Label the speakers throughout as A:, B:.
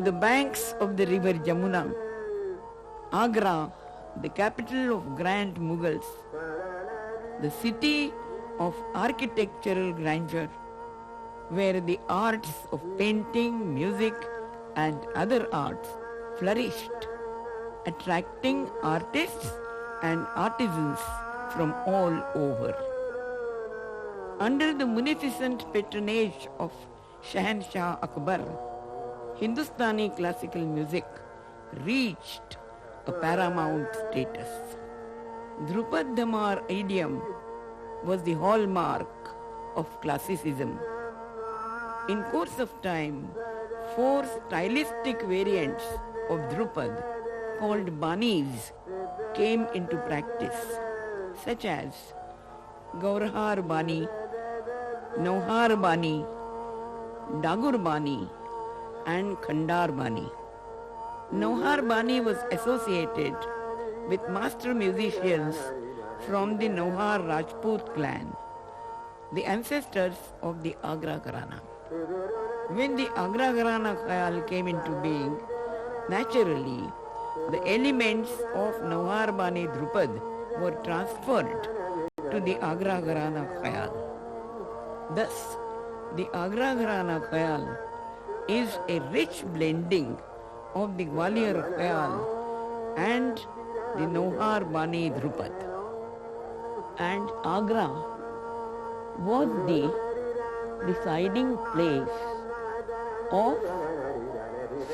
A: On the banks of the river Jamuna, Agra, the capital of grand Mughals, the city of architectural grandeur, where the arts of painting, music and other arts flourished, attracting artists and artisans from all over. Under the munificent patronage of Shahanshah Akbar, Hindustani classical music reached a paramount status. Drupad Dhamar idiom was the hallmark of classicism. In course of time, 4 stylistic variants of Drupad called Banis came into practice, such as Gaurhar Bani, Nauhar Bani, Dagur Bani and Khandar Bani. Nauhar Bani was associated with master musicians from the Nauhar Rajput clan, the ancestors of the Agra Gharana. When the Agra Gharana Khayal came into being, naturally, the elements of Nauhar Bani Drupad were transferred to the Agra Gharana Khayal. Thus, the Agra Gharana Khayal is a rich blending of the Gwalior Khayal and the Nauhar Bani Drupad. And Agra was the residing place of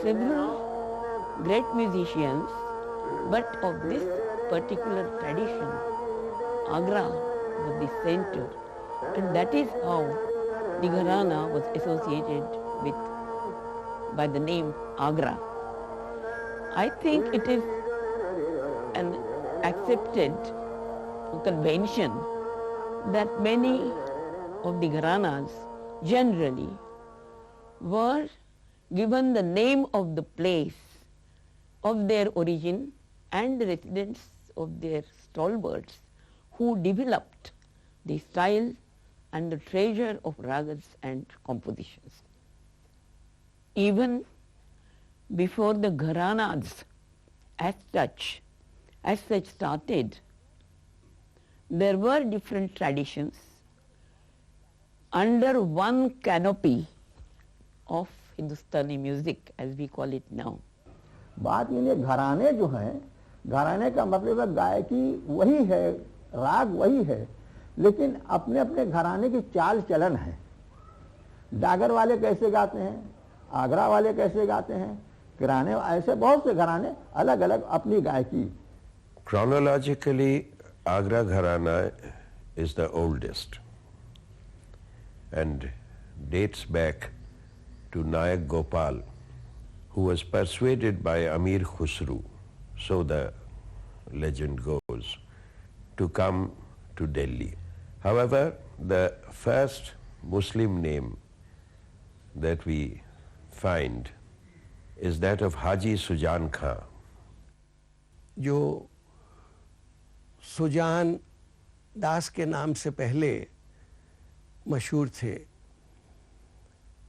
A: several great musicians, but of this particular tradition, Agra was the center, and that is how the Gharana was associated with by the name Agra. I think it is an accepted convention that many of the Gharanas generally were given the name of the place of their origin and the residence of their stalwarts who developed the style and the treasure of ragas and compositions. Even before the Gharanas as such started, there were different traditions under one canopy of Hindustani music, as we call it now.
B: बात ये घराने जो हैं, घराने का मतलब है गायकी वही है, राग वही है, लेकिन अपने अपने घराने की चाल चलन है. डागर वाले कैसे गाते हैं, आगरा वाले कैसे गाते हैं, घराने ऐसे बहुत से घराने अलग अलग अपनी गायकी.
C: Chronologically, Agra Gharana is the oldest and dates back to Nayak Gopal, who was persuaded by Amir Khusru, so the legend goes, to come to Delhi. However, the first Muslim name that we find is that of Haji Sujan Khan.
D: जो सुजान दास के नाम से पहले मशहूर थे,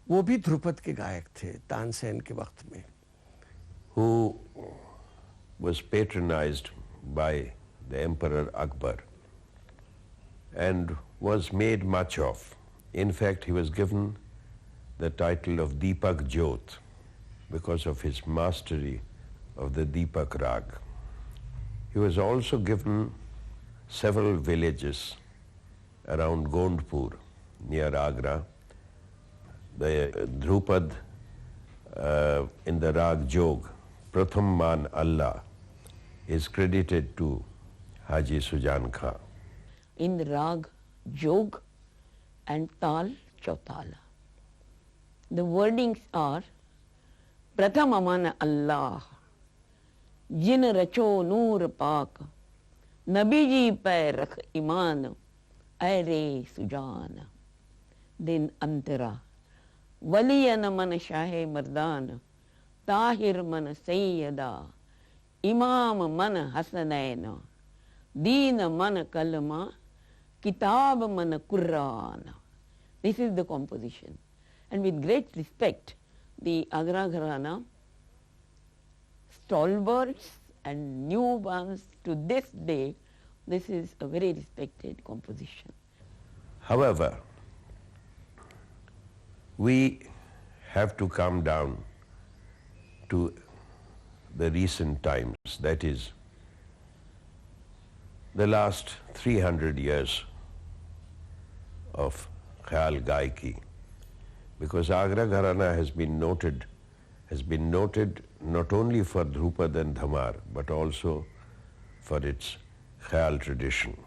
D: वो भी ध्रुपद के गायक थे तानसेन के वक्त में.
C: Who was patronized by the Emperor Akbar and was made much of. In fact, he was given the title of Deepak Jyot because of his mastery of the Deepak Rag. He was also given several villages around Gondpur near Agra. The Drupad in the Rag Jog, Pratham Man Allah, is credited to Haji Sujan Khan.
A: In the Rag Jog and Tal Chautala, the wordings are Pratham Aman Allah, Jin Racho Noor Pak, Nabiji Pe Rakh Iman, Aire Sujan, Din Antara, Waliyan Man Shahe Mardan, Tahir Man Sayyada, Imam Man Hasanaina, Deen Man Kalma, Kitab Man Quran. This is the composition. And with great respect, the Agra Gharana stalwarts and new ones to this day, this is a very respected composition.
C: However, we have to come down to the recent times, that is, the last 300 years of Khayal Gaiki, because Agra Gharana has been noted not only for Dhrupad and Dhamar, but also for its Khayal tradition.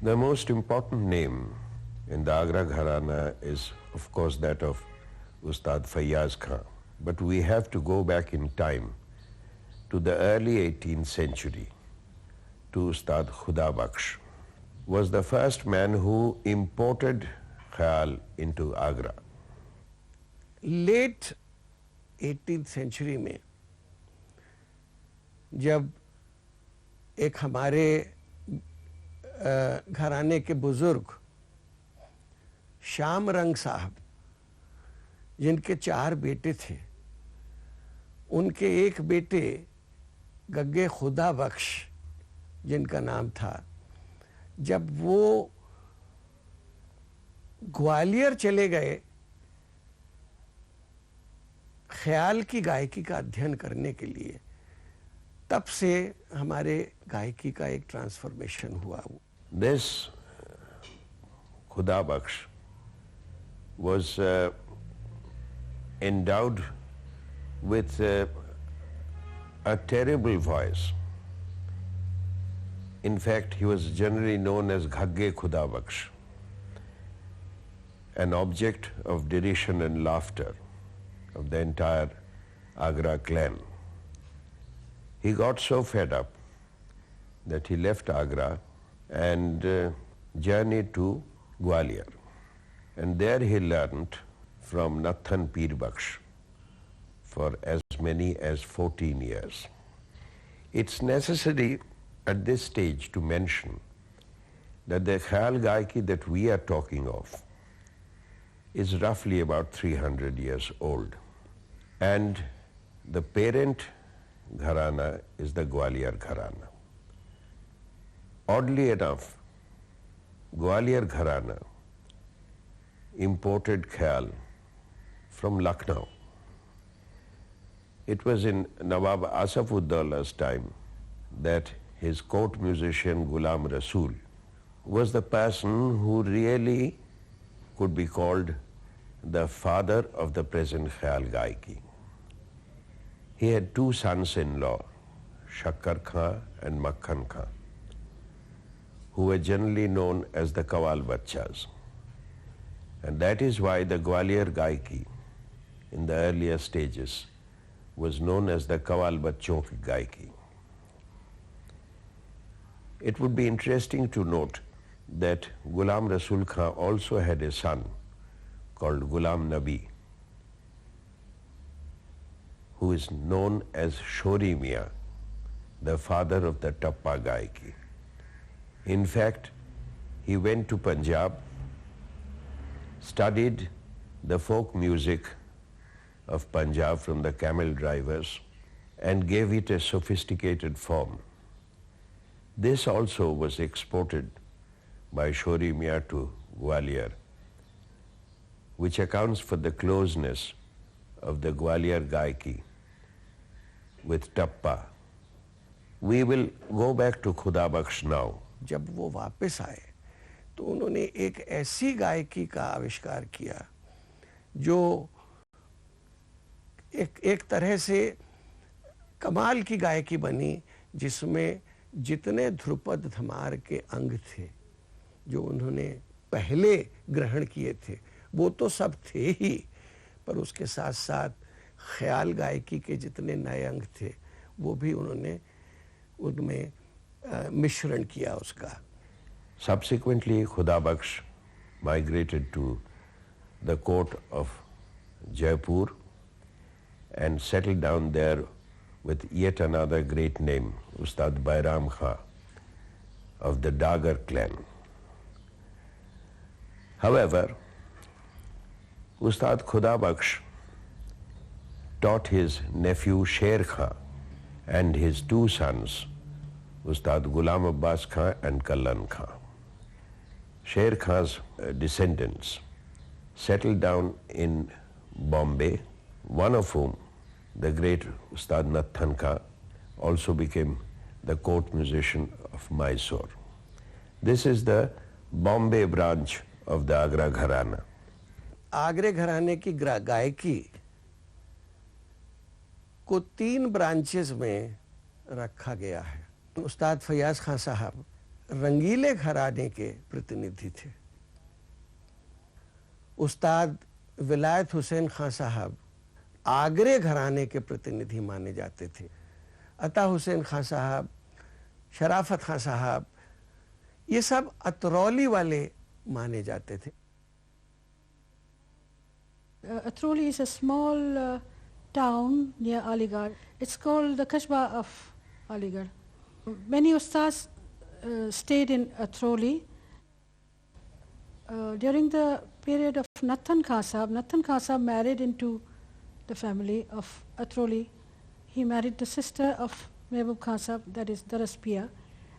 C: The most important name in the Agra Gharana is, of course, that of Ustad Fayyaz Khan. But we have to go back in time to the early 18th century, to Ustad Khuda Bakhsh, was the first man who imported Khayal into Agra.
D: Late 18th century में जब एक हमारे घराने के बुजुर्ग श्याम रंग साहब, जिनके 4 बेटे थे, उनके एक बेटे गग्गे खुदा बख्श जिनका नाम था, जब वो ग्वालियर चले गए ख्याल की गायकी का अध्ययन करने के लिए, तब से हमारे गायकी का एक ट्रांसफॉर्मेशन हुआ.
C: This Khuda Bakhsh was endowed with a terrible voice. In fact, he was generally known as Ghagge Khuda Bakhsh, an object of derision and laughter of the entire Agra clan. He got so fed up that he left Agra and journeyed to Gwalior. And there he learned from Nathan Peer Bakhsh for as many as 14 years. It's necessary at this stage to mention that the Khayal Gaiki that we are talking of is roughly about 300 years old. And the parent Gharana is the Gwalior Gharana. Oddly enough, Gwalior Gharana imported Khayal from Lucknow. It was in Nawab Asaf-ud-Daula's time that his court musician Ghulam Rasool was the person who really could be called the father of the present Khayal Gaiki. He had 2 sons-in-law, Shakkar Khan and Makhan Khan, who were generally known as the Kawal Bachchas. And that is why the Gwalior Gaiki in the earlier stages was known as the Kawal Bachchon ki Gaiki. It would be interesting to note that Ghulam Rasool Khan also had a son called Ghulam Nabi, who is known as Shori Mian, the father of the Tappa Gaiki. In fact, he went to Punjab, studied the folk music of Punjab from the camel drivers, and gave it a sophisticated form. This also was exported by Shori Mian to Gwalior, which accounts for the closeness of the Gwalior Gaiki with Tappa. We will go back to Khuda Bakhsh now.
D: जब वो वापस आए तो उन्होंने एक ऐसी गायकी का आविष्कार किया जो एक तरह से कमाल की गायकी बनी, जिसमें जितने ध्रुपद धमार के अंग थे जो उन्होंने पहले ग्रहण किए थे वो तो सब थे ही, पर उसके साथ साथ ख्याल गायकी के जितने नए अंग थे वो भी उन्होंने उनमें मिश्रण किया उसका.
C: Subsequently, Khuda Bakhsh migrated to the court of Jaipur and settled down there with yet another great name, Ustad Bairam Khan of the Dagar clan. However, Ustad Khuda Bakhsh taught his nephew Sher Khan and his two sons, Ustad Ghulam Abbas Khan and Kallan Khan. Sher Khan's descendants settled down in Bombay, one of whom, the great Ustad Nathan Khan, also became the court musician of Mysore. This is the Bombay branch of the Agra Gharana.
D: आगरे घराने की गायकी को 3 branches में रखा गया है। उस्ताद फैयाज खान साहब रंगीले घराने के प्रतिनिधि थे। उस्ताद विलायत हुसैन खान साहब आगरे घराने के प्रतिनिधि माने जाते थे। अता हुसैन खान साहब, शराफत खान साहब, ये सब अतरौली वाले माने जाते थे।
E: Atroli is a small town near Aligarh. It's called the Kasbah of Aligarh. Many ustads stayed in Atroli. During the period of Nathan Khan Sahab married into the family of Atroli. He married the sister of Mehboob Khan Sahab, that is Daraspia.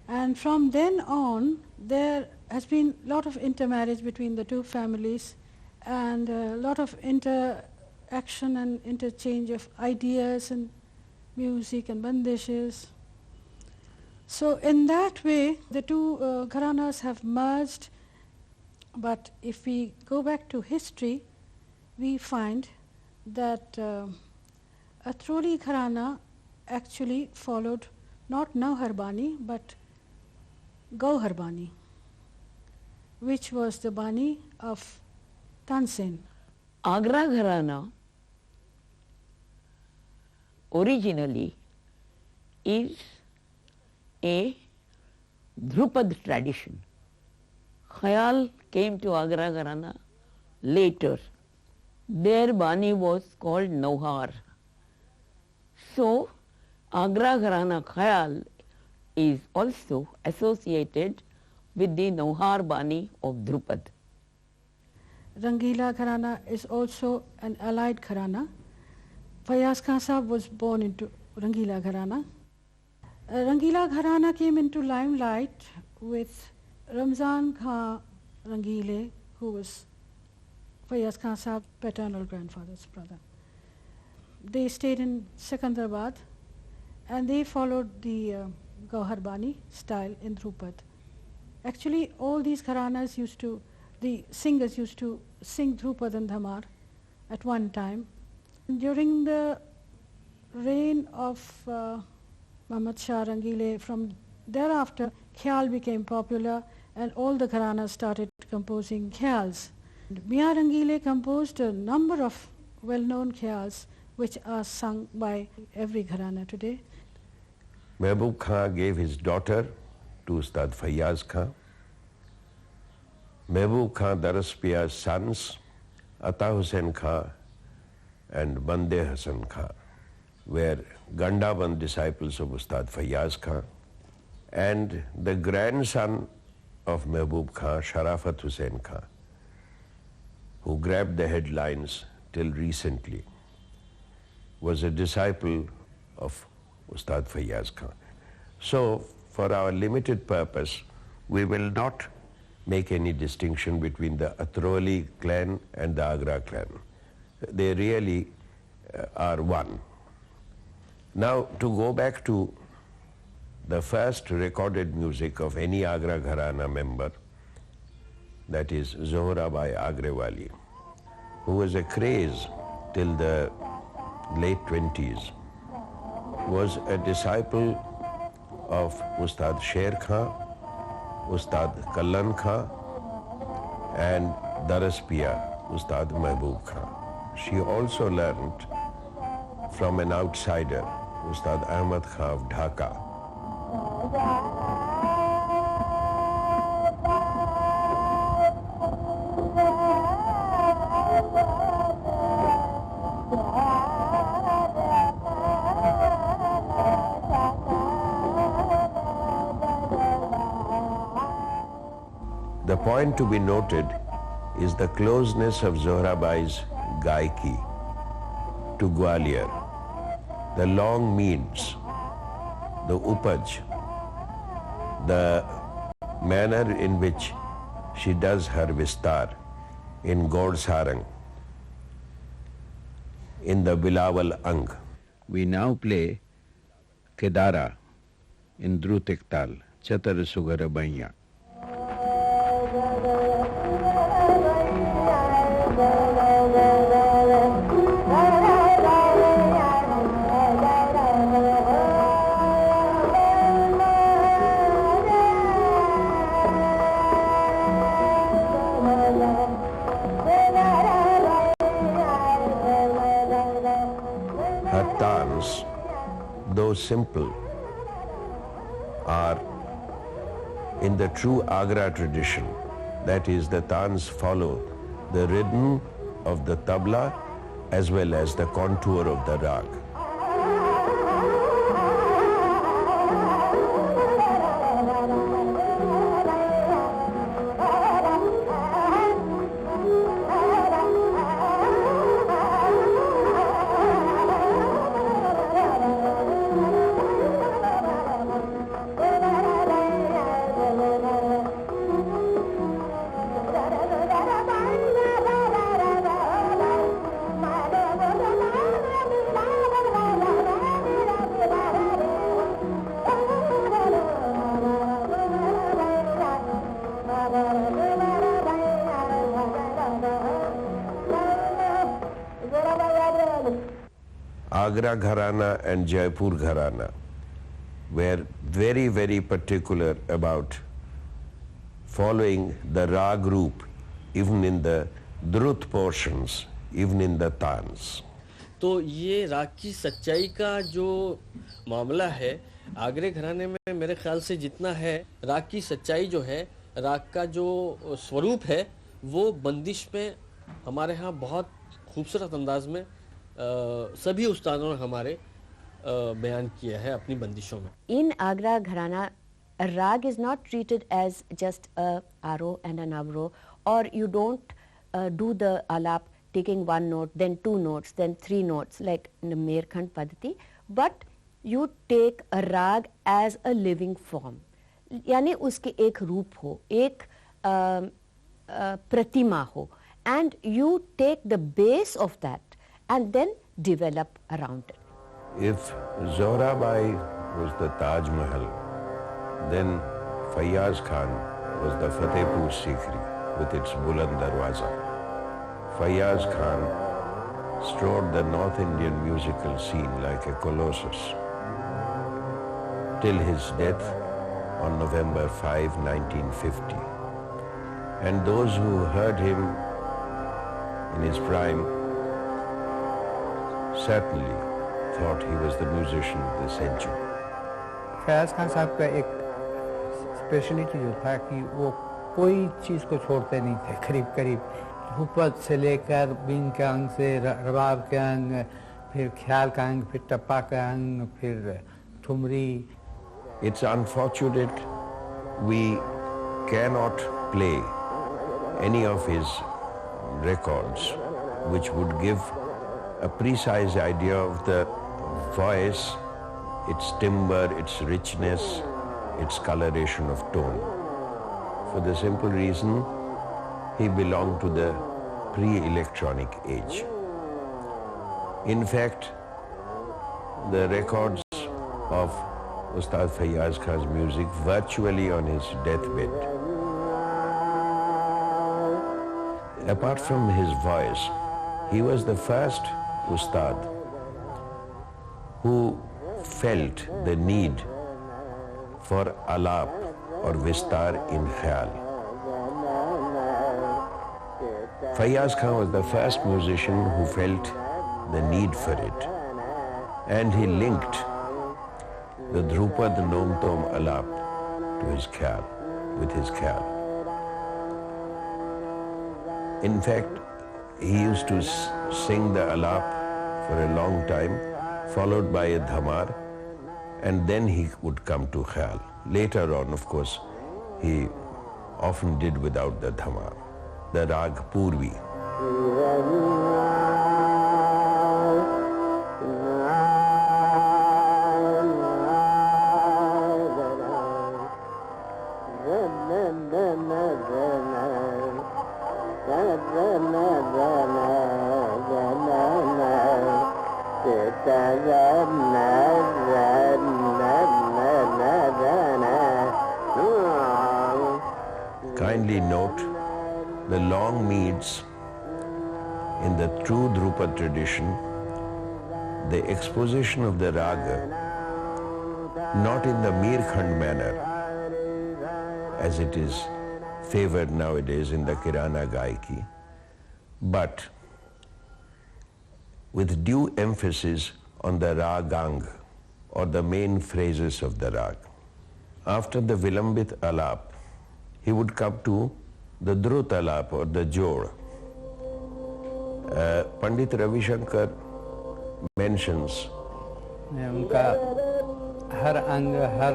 E: And from then on, there has been a lot of intermarriage between the two families and a lot of interaction and interchange of ideas and music and bandishes. So in that way, the two gharanas have merged. But if we go back to history, we find that Atroli Gharana actually followed not Nauhar Bani but Gauhar Bani, which was the Bani of Tansen.
A: Agra Gharana originally is a Dhrupad tradition. Khayal came to Agra Gharana later. Their Bani was called Nauhar. So Agra Gharana Khayal is also associated with the Nauhar Bani of Dhrupad.
E: Rangila Gharana is also an allied Gharana. Fayaz Khan Sahab was born into Rangila Gharana. Rangila Gharana came into limelight with Ramzan Khan Rangile, who was Fayaz Khan Sahab's paternal grandfather's brother. They stayed in Secunderabad and they followed the Gauhar Bani style in Dhrupad. Actually, all these Gharanas the singers used to sing Dhrupad and Dhamar at one time. During the reign of Muhammad Shah Rangile, from thereafter, Khyal became popular and all the Gharanas started composing Khyals. Mian Rangile composed a number of well-known Khyals which are sung by every Gharana today.
C: Mehboob Khan gave his daughter to Ustad Fayaz Khan. Mehboob Khan Daraspia's sons, Ata Hussain Khan and Bande Hassan Khan, were Gandaband disciples of Ustad Fayaz Khan, and the grandson of Mehboob Khan, Sharafat Hussain Khan, who grabbed the headlines till recently, was a disciple of Ustad Fayaz Khan. So, for our limited purpose, we will not make any distinction between the Atroli clan and the Agra clan. They really are one. Now, to go back to the first recorded music of any Agra Gharana member, that is Zohrabai Agrewali, who was a craze till the late 20s, was a disciple of Ustad Sher Khan, Ustad Kallan Khan, and Daraspia, Ustad Mehboob Khan. She also learnt from an outsider, Ustad Ahmad Khan of Dhaka. The point to be noted is the closeness of Zohrabai's Gaiki to Gwalior, the long means the upaj, the manner in which she does her vistar in Gaud Sarang, in the Bilawal Ang.
F: We now play Kedara in Drutik Tal, Chatar Sugara Banya.
C: Her tans, though simple, are in the true Agra tradition. That is, the tans follow the rhythm of the tabla as well as the contour of the rag. Agra Gharana and Jaipur Gharana were very, very particular about following the rag group even in the drut portions, even in the tans.
G: तो ये राग की सच्चाई का जो मामला है आगरे घराने में मेरे ख्याल से जितना है, राग की सच्चाई जो है, राग का जो स्वरूप है, वो बंदिश में हमारे यहाँ बहुत खूबसूरत अंदाज में सभी उस्तादों ने हमारे बयान किया है अपनी बंदिशों में.
H: In Agra Gharana, a rag is not treated as just a aro and an avro, or you don't do the alap taking one note, then two notes, then three notes like in the Merkhand Padhati, but you take a rag as a living form. यानी उसके एक रूप हो, एक प्रतिमा हो, and you take the base of that and then develop around it.
C: If Zohrabai was the Taj Mahal, then Fayyaz Khan was the Fatehpur Sikri with its Buland Darwaza. Fayyaz Khan strode the North Indian musical scene like a colossus till his death on November 5, 1950. And those who heard him in his prime certainly thought he was the musician of the century.
I: Fayaz Khan साहब का एक speciality जो था कि वो कोई चीज़ को छोड़ते नहीं थे. करीब करीब ध्रुपद से लेकर बीन के अंग से रबाब के अंग, फिर ख्याल का अंग, फिर टप्पा का अंग, फिर thumri.
C: It's unfortunate we cannot play any of his records which would give a precise idea of the voice, its timbre, its richness, its coloration of tone. For the simple reason, he belonged to the pre-electronic age. In fact, the records of Ustad Fayyaz Khan's music virtually on his deathbed. Apart from his voice, he was the first Ustad who felt the need for alap or vistar in khayal. Fayyaz Khan was the first musician who felt the need for it, and he linked the Dhrupad Nom Tom alap to his khayal, with his khayal. In fact, he used to sing the alap for a long time, followed by a dhamar, and then he would come to khayal. Later on, of course, he often did without the dhamar, the rag Purvi. Kindly note the long meads in the true Dhrupad tradition, the exposition of the raga not in the Mirkhand manner as it is favored nowadays in the Kirana Gaiki, but with due emphasis on the ragang or the main phrases of the rag. After the Vilambit alap, he would come to the Drut alap or the Jod. Pandit Ravi Shankar mentions
I: उनका हर अंग हर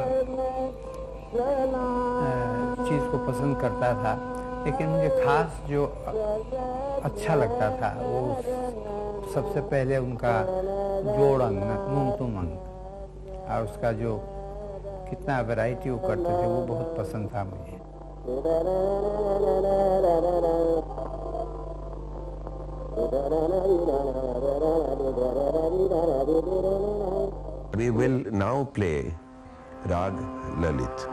I: चीज़ को पसंद करता था, लेकिन मुझे खास जो अच्छा लगता था वो सबसे पहले उनका जोड़ अंग नुमतुम अंग, और उसका जो कितना वैरायटी वो करते थे वो बहुत पसंद था मुझे।
C: We will now play Rag Lalit.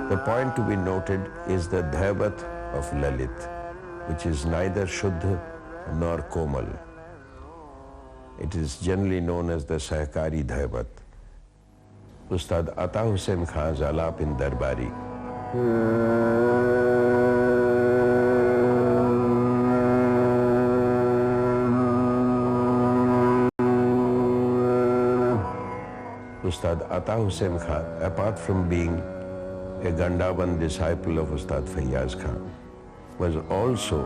C: The point to be noted is the Dhaibat of Lalit, which is neither Shuddha nor Komal. It is generally known as the Sahkari Dhaibat. Ustad Ata Hussain Khan's Alap in Darbari. Ustad Ata Hussain Khan, apart from being a Gandaban disciple of Ustad Fayyaz Khan, was also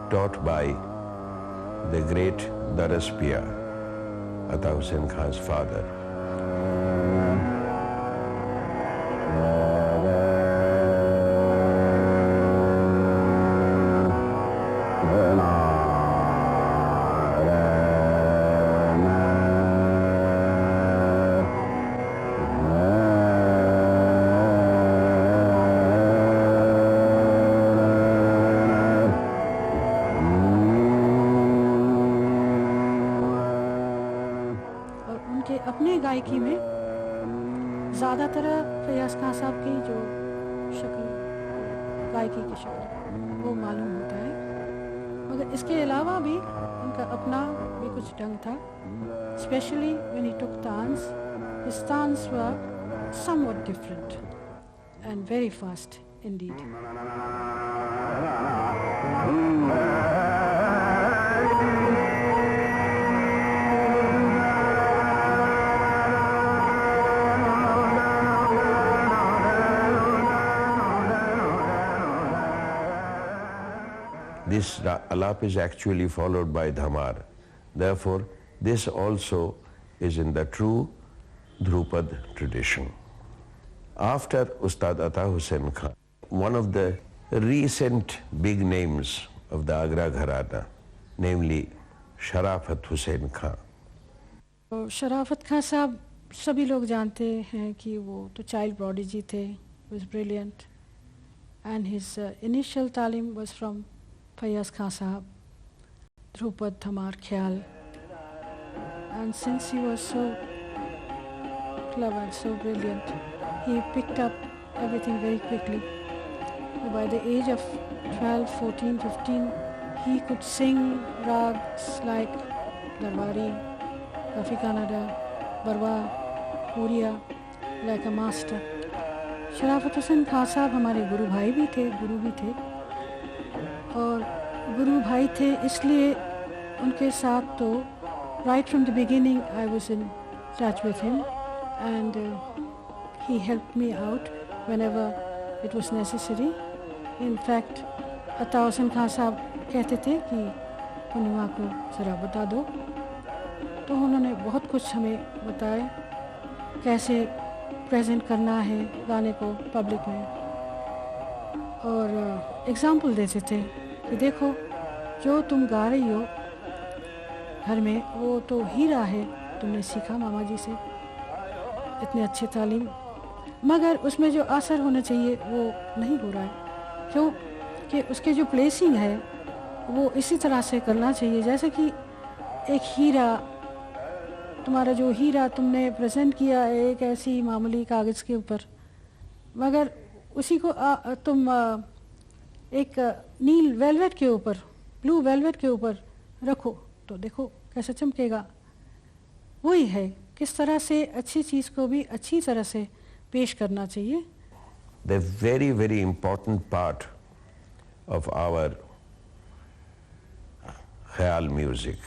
C: taught by the great Daras Pia, Ata Hussain Khan's father.
E: अपने गायकी में ज़्यादातर फैयाज़ खान साहब की जो शक्ल गायकी की शक्ल वो मालूम होता है, मगर इसके अलावा भी उनका अपना भी कुछ ढंग था। Specially when he took taans, his taans were somewhat different and very fast indeed.
C: This alap is actually followed by dhamar. Therefore, this also is in the true Dhrupad tradition. After Ustad Ata Hussain Khan, one of the recent big names of the Agra Gharana, namely Sharafat Hussain Khan.
E: शराफत खान साहब सभी लोग जानते हैं कि वो तो child prodigy थे, was brilliant, and his initial talim was from Fayyaz Khan Sahab, Dhrupad, Dhamar, Khyal, and since he was so clever, so brilliant, he picked up everything very quickly. By the age of 12, 14, 15, he could sing rag like Darbari, Kafi Kannada, Barwa, Puriya, like a master. शराफत हुसैन खान साहब हमारे गुरु भाई भी थे, गुरु भी थे, और गुरु भाई थे इसलिए उनके साथ तो right from the beginning I was in touch with him, and he helped me out whenever it was necessary. In fact, अता हुसैन खान साहब कहते थे कि पूर्णिमा को ज़रा बता दो, तो उन्होंने बहुत कुछ हमें बताया कैसे प्रेजेंट करना है गाने को पब्लिक में, और एग्जाम्पल देते थे कि देखो जो तुम गा रही हो घर में वो तो हीरा है, तुमने सीखा मामा जी से इतने अच्छे तालीम, मगर उसमें जो असर होना चाहिए वो नहीं हो रहा है, क्यों कि उसके जो प्लेसिंग है वो इसी तरह से करना चाहिए जैसे कि एक हीरा, तुम्हारा जो हीरा तुमने प्रेजेंट किया है एक ऐसी मामूली कागज़ के ऊपर, मगर उसी को तुम एक नील वेलवेट के ऊपर, ब्लू वेलवेट के ऊपर रखो तो देखो कैसे चमकेगा। वही है किस तरह से अच्छी चीज़ को भी अच्छी तरह से पेश करना चाहिए।
C: The very, very important part of our khayal music,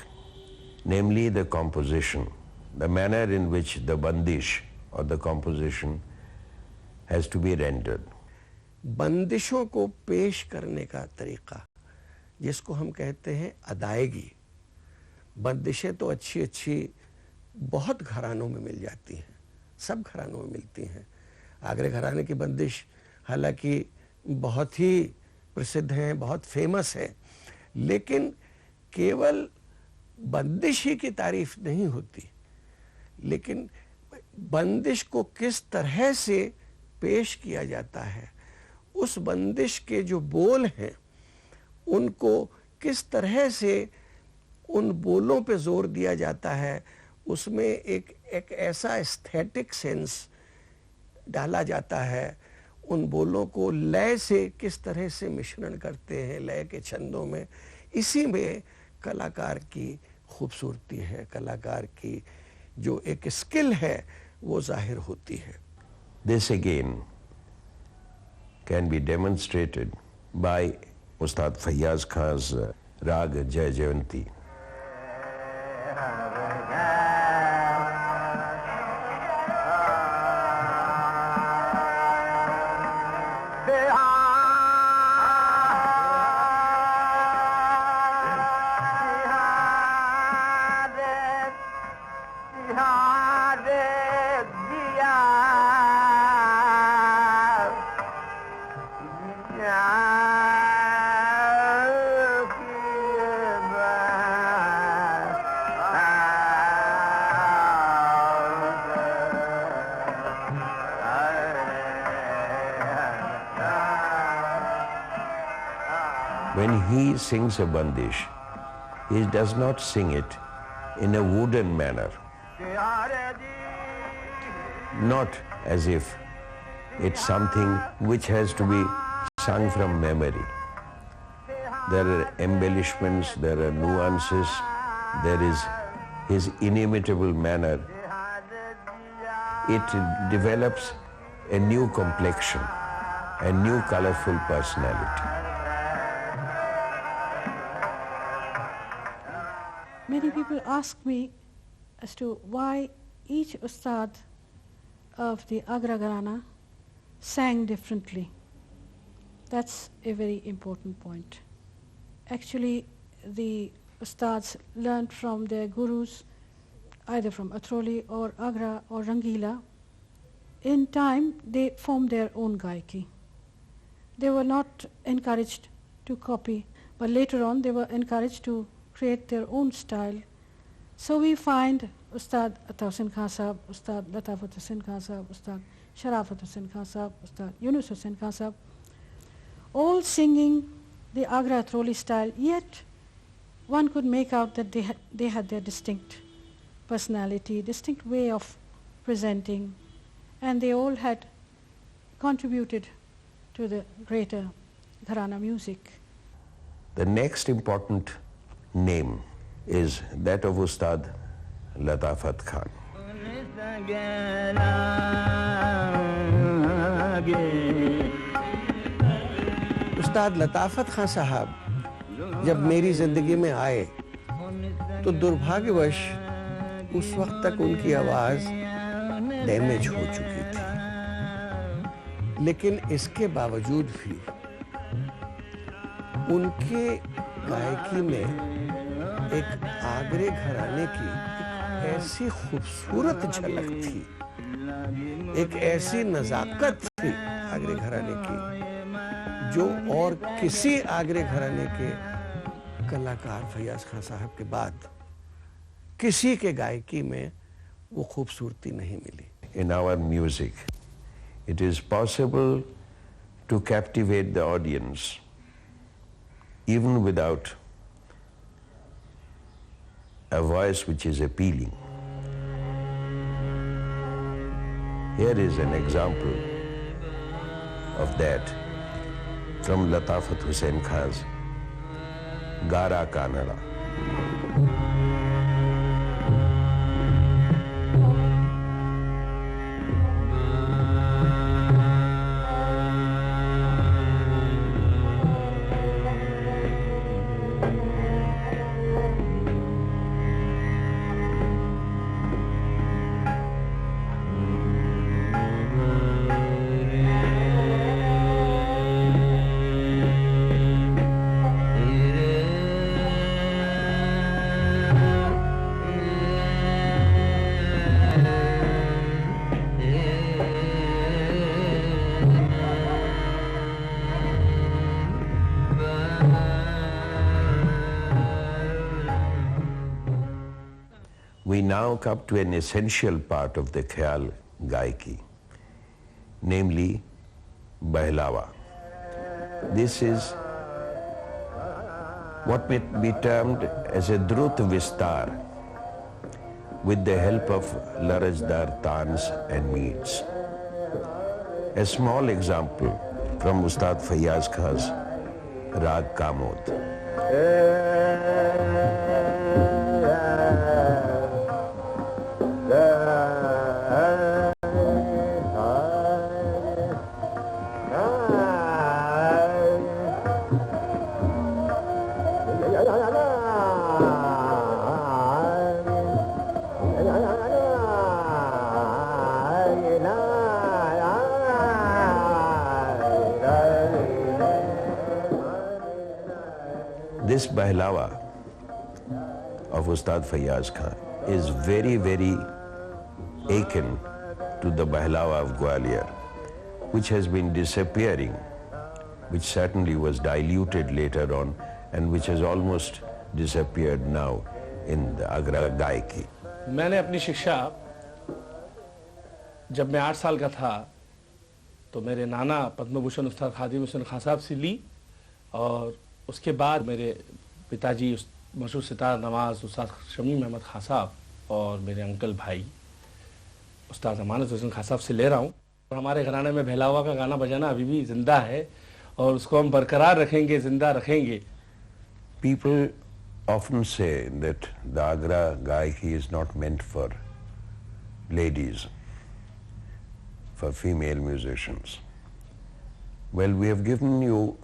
C: namely the composition, the manner in which the bandish or the composition has to be rendered.
D: बंदिशों को पेश करने का तरीका जिसको हम कहते हैं अदायगी। बंदिशें तो अच्छी अच्छी बहुत घरानों में मिल जाती हैं, सब घरानों में मिलती हैं। आगरे घराने की बंदिश हालांकि बहुत ही प्रसिद्ध हैं, बहुत फेमस है, लेकिन केवल बंदिश ही की तारीफ नहीं होती, लेकिन बंदिश को किस तरह से पेश किया जाता है, उस बंदिश के जो बोल हैं उनको किस तरह से उन बोलों पे जोर दिया जाता है, उसमें एक ऐसा एस्थेटिक सेंस डाला जाता है। उन बोलों को लय से किस तरह से मिश्रण करते हैं लय के छंदों में, इसी में कलाकार की खूबसूरती है, कलाकार की जो एक स्किल है वो जाहिर होती है।
C: This again can be demonstrated by Ustad Fayyaz Khan's Rag Jai Jayanti. When he sings a bandish, he does not sing it in a wooden manner, not as if it's something which has to be sung from memory. There are embellishments, there are nuances, there is his inimitable manner. It develops a new complexion, a new colorful personality.
E: Many people ask me as to why each Ustad of the Agra Gharana sang differently. That's a very important point. Actually, the Ustads learned from their gurus, either from Athroli or Agra or Rangila. In time, they formed their own gaiki. They were not encouraged to copy, but later on they were encouraged to create their own style. So we find Ustad Ata Husain Khan Sahab, Ustad Latafat Husain Khan Sahab, Ustad Sharafat Husain Khan Sahab, Ustad Yunus Husain Khan Sahab, all singing the Agra Athroli style, yet one could make out that they had their distinct personality, distinct way of presenting, and they all had contributed to the greater Gharana music.
C: The next important name is that of Ustad Latafat Khan.
D: उस्ताद लताफत खान साहब जब मेरी जिंदगी में आए तो दुर्भाग्यवश उस वक्त तक उनकी आवाज डैमेज हो चुकी थी, लेकिन इसके बावजूद भी उनके गायकी में एक आगरे घराने की एक ऐसी खूबसूरत झलक थी, एक ऐसी नजाकत थी आगरे घराने की जो और किसी आगरे घराने के कलाकार फैयाज खान साहब के बाद किसी के गायकी में वो खूबसूरती नहीं मिली.
C: In our music, it is possible to captivate the audience even without a voice which is appealing. Here is an example of that from Latafat Hussain Khan's Gara Kanada. We now come to an essential part of the Khyal Gaiki, namely Bahlawa. This is what may be termed as a Drut Vistar with the help of Larajdar Tans and Meets. A small example from Ustad Fayaz Khan's Rag Kamod. This Bahlawa of Ustad Fayaz Khan is very, very akin to the Bahlawa of Gwalior, which has been disappearing, which certainly was diluted later on and which has almost disappeared now in the Agra Gaiki.
J: मैंने अपनी शिक्षा जब मैं 8 साल का था तो मेरे नाना पद्मभूषण उस्ताद खादिम हुसैन खान साहब से ली, और उसके बाद मेरे पिताजी मशहूर सितार नवाज उस्ताद शमीम अहमद खान साहब और मेरे अंकल भाई उस्ताद अमानत हुसैन खान साहब से ले रहा हूँ. और हमारे घराने में बहलावा का गाना बजाना अभी भी जिंदा है और उसको हम बरकरार रखेंगे, जिंदा रखेंगे.
C: People often say that the Agra Gaiki is not meant for ladies, for female musicians. Well, we have given you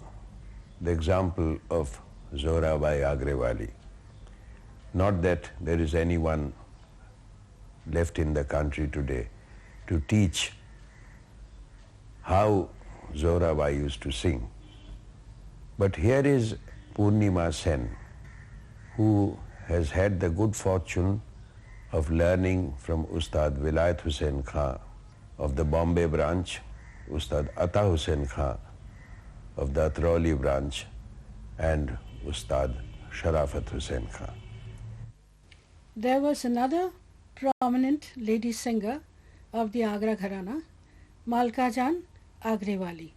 C: the example of Zohrabai Agrewali. Not that there is anyone left in the country today to teach how Zohrabai used to sing. But here is Purnima Sen, who has had the good fortune of learning from Ustad Vilayat Hussain Khan of the Bombay branch, Ustad Ata Hussain Khan of the Atrauli branch, and Ustad Sharafat Hussain Khan.
E: There was another prominent lady singer of the Agra Gharana, Malka Jan Agrewali.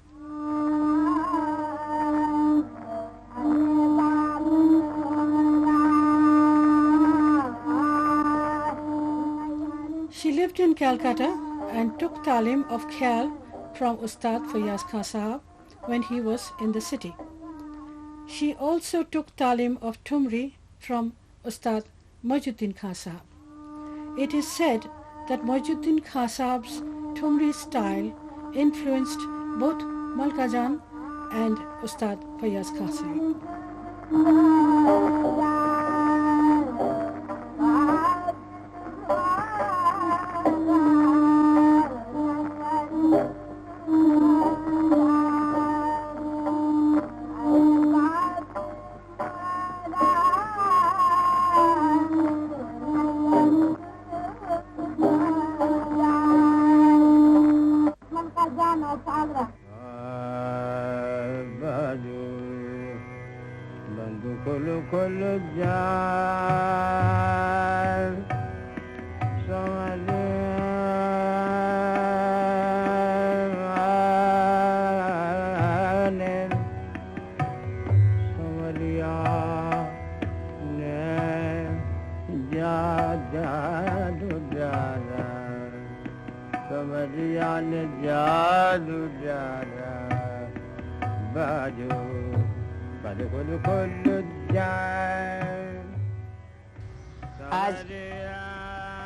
E: She lived in Calcutta and took talim of Khyal from Ustad Fayaz Khan Sahab when he was in the city. She also took talim of Thumri from Ustad Moizuddin Khan Sahab. It is said that Moizuddin Khan Sahab's Thumri style influenced both Malka Jan and Ustad Fayaz Khan Sahab.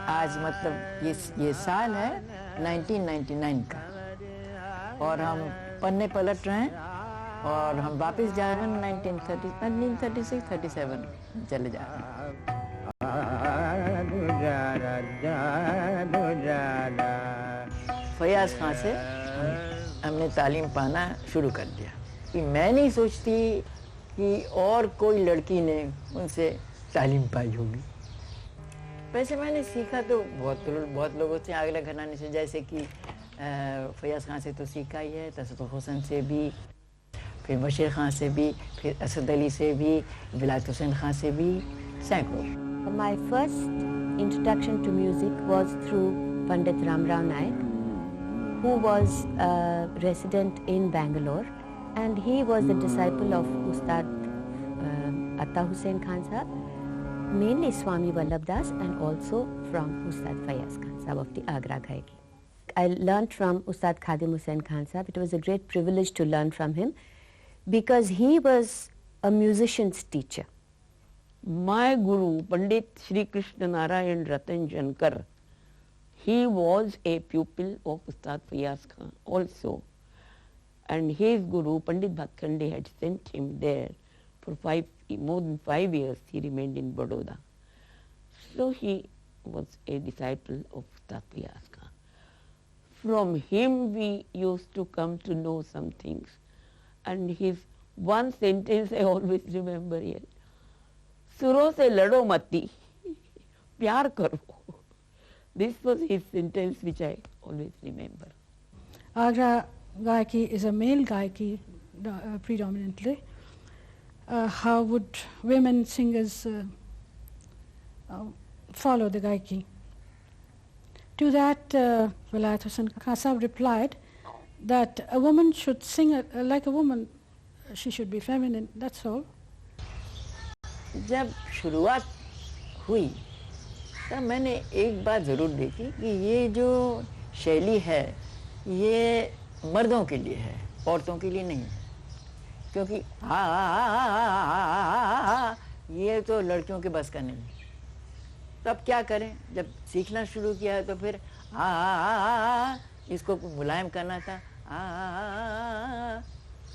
K: आज मतलब ये साल है 1999 का और हम पन्ने पलट रहे हैं और हम वापस जा रहे हैं 1936-37 चले जा रहे हैं। फयाज खान से हमने तालीम पाना शुरू कर दिया कि मैं नहीं सोचती कि और कोई लड़की ने उनसे तालीम पाई होगी। वैसे मैंने सीखा तो बहुत लोगों से, अगले घराने से, जैसे कि फयाज खान से तो सीखा ही है, तसदुक़ हुसैन से भी, फिर बशीर खान से भी, फिर असद अली से भी, विलायत हुसैन खान से भी, सैकड़ों।
H: My first introduction to music was through Pandit Ramrao Naik, who was a resident in Bangalore, and he was the disciple of Ustad Atta Hussain Khan Sahab, mainly Swami Vallabh Das, and also from Ustad Fayaz Khan Sahab of the Agra Gayaki. I learned from Ustad Khadim Hussain Khan Sahab. It was a great privilege to learn from him because he was a musician's teacher.
A: My guru, Pandit Sri Krishna Narayan Ratan Jankar, he was a pupil of Ustad Fayaz Khan also. And his guru, Pandit Bhatkhande, had sent him there for more than 5 years. He remained in Baroda. So he was a disciple of Ustad Fayaz Khan. From him we used to come to know some things. And his one sentence I always remember here. सुरों से लड़ो मती, प्यार करो. This was his sentence which I always remember.
E: Agra Gayaki is a male Gayaki predominantly. How would women singers follow the Gayaki? To that, Vilayat Hussain Khan Sahab replied that a woman should sing like a woman, she should be feminine, that's all.
K: जब शुरुआत हुई तब मैंने एक बात ज़रूर देखी कि ये जो शैली है ये मर्दों के लिए है, औरतों के लिए नहीं, क्योंकि ये तो लड़कियों के बस का नहीं। तब क्या करें, जब सीखना शुरू किया तो फिर इसको मुलायम करना था,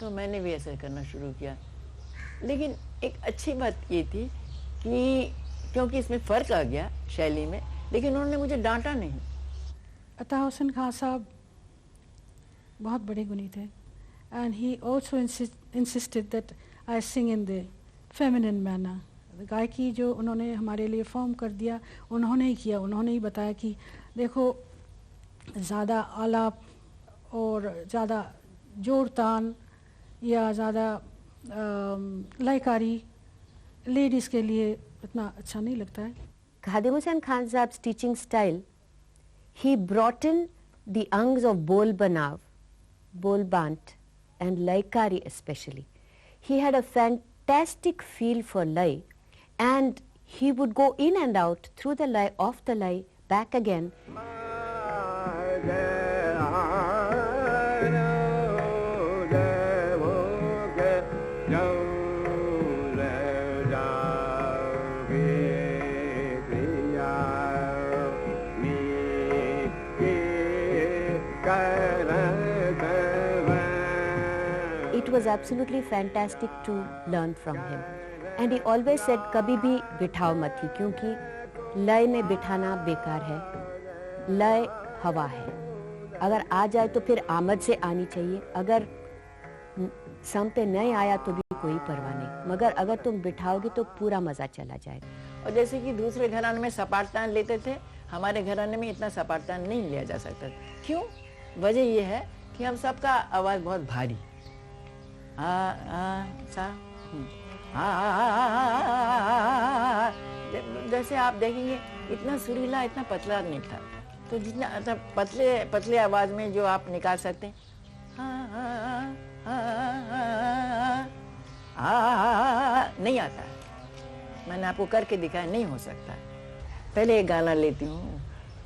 K: तो मैंने भी ऐसा करना शुरू किया। लेकिन एक अच्छी बात ये थी कि क्योंकि इसमें फ़र्क आ गया शैली में, लेकिन उन्होंने मुझे डांटा नहीं।
E: अता हुसैन खान साहब बहुत बड़े गुणी थे, and he also insisted that I sing in the feminine manner. गायकी जो उन्होंने हमारे लिए फॉर्म कर दिया, उन्होंने ही किया, उन्होंने ही बताया कि देखो ज़्यादा आलाप और ज़्यादा जोर तान या ज़्यादा लयकारी लेडीज़ के लिए इतना अच्छा नहीं लगता है।
H: Khadim Hussain Khan Sahab's teaching style, he brought in the angs of Bol Banav, Bol Bant and Laikari especially. He had a fantastic feel for Lai, and he would go in and out through the Lai, off the Lai, back again.
B: Yeah.
H: was absolutely fantastic to learn from him. And he always said कभी भी बिठाओ मत ही, क्योंकि लय में बिठाना बेकार है. लय हवा है, अगर आ जाए तो फिर आमद से आनी चाहिए. अगर सम पे नहीं आया तो भी कोई परवाह नहीं, मगर अगर तुम बिठाओगे तो पूरा मजा चला जाएगा.
K: और जैसे कि दूसरे घराने में सपाट तान लेते थे, हमारे घराने में इतना सपाट तान नहीं लिया जा सकता. क्यों? वजह यह है कि हम सबका आवाज बहुत भारी, सा जैसे आप देखेंगे इतना सुरीला, इतना पतला नहीं था. तो जितना पतले आवाज में जो आप निकाल सकते हैं, नहीं आता. मैंने आपको करके दिखाया, नहीं हो सकता. पहले एक गाना लेती हूँ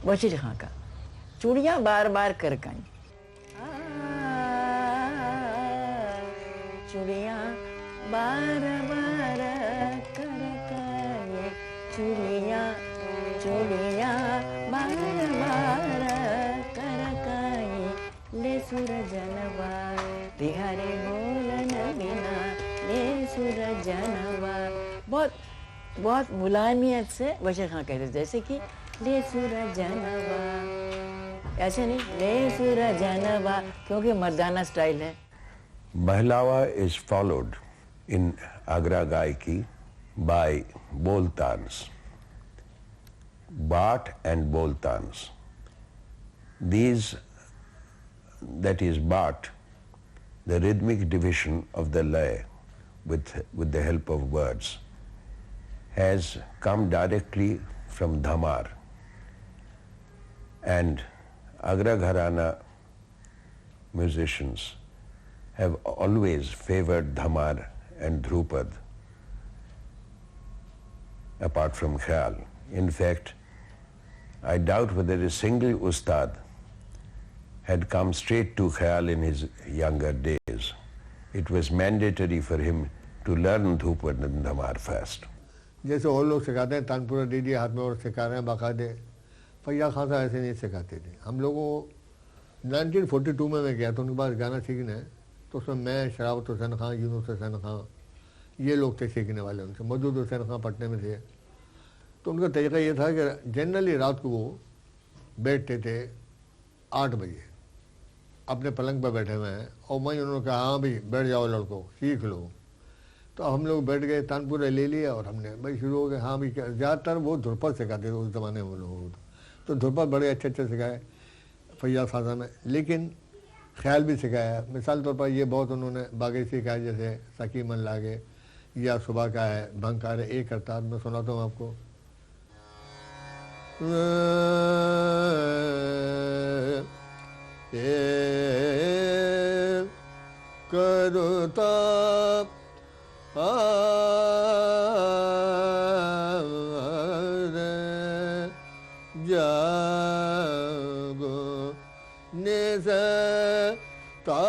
K: बशीर खां का, चूड़ियां बार बार करकाई. चूड़ियां बार बार करकाई, चूड़ियां बार बार करकाई, ले सूरजनवा तिहारे बोलन बिना, ले सूरजनवा. बहुत मुलायमियत से बशीर खां कहते, जैसे कि ले सूरजनवा, ऐसे नहीं, ले सूरजनवा, क्योंकि मर्दाना स्टाइल है.
C: Bahlawa is followed in Agra Gaiki by Boltans, Baat and Boltans. These, that is Baat, the rhythmic division of the lay with the help of words, has come directly from Dhamar, and Agra Gharana musicians have always favored Dhamar and Dhrupad apart from Khyal. In fact, I doubt whether a single ustad had come straight to Khyal in his younger days. It was mandatory for him to learn Dhrupad and Dhamar first.
L: जैसे और लोग सिखाते हैं, तानपुरा दे दिया हाथ में और सिखा रहे हैं बाकायदे, फैयाज खान साहब ऐसे नहीं सिखाते थे. हम लोगों 1942 में मैं गया तो उनके पास गाना सीखने, तो उसमें मैं, शरावत हुसैन खां, यूनुस हुसैन खां, ये लोग थे सीखने वाले. उनसे मौजूद हुसैन खां पटने में थे. तो उनका तरीका ये था कि जनरली रात को वो बैठते थे 8 बजे, अपने पलंग पर बैठे हुए हैं, और मैं उन्होंने कहा हाँ भाई बैठ जाओ लड़कों, सीख लो. तो हम लोग बैठ गए, तानपुरा ले लिया और हमने भाई शुरू हो गए. हाँ भाई, ज़्यादातर वो ध्रुपद सिखाते थे उस ज़माने में लोगों को. तो ध्रुपद बड़े अच्छे सिखाए फैयाज खान साहब में, लेकिन ख्याल भी सिखाया. मिसाल तौर पर ये बहुत उन्होंने बागी सिखाया, जैसे सकी मन लागे या सुबह का है भंकार है, एक करतार. मैं सुनाता हूँ आपको. करता जागो निज ता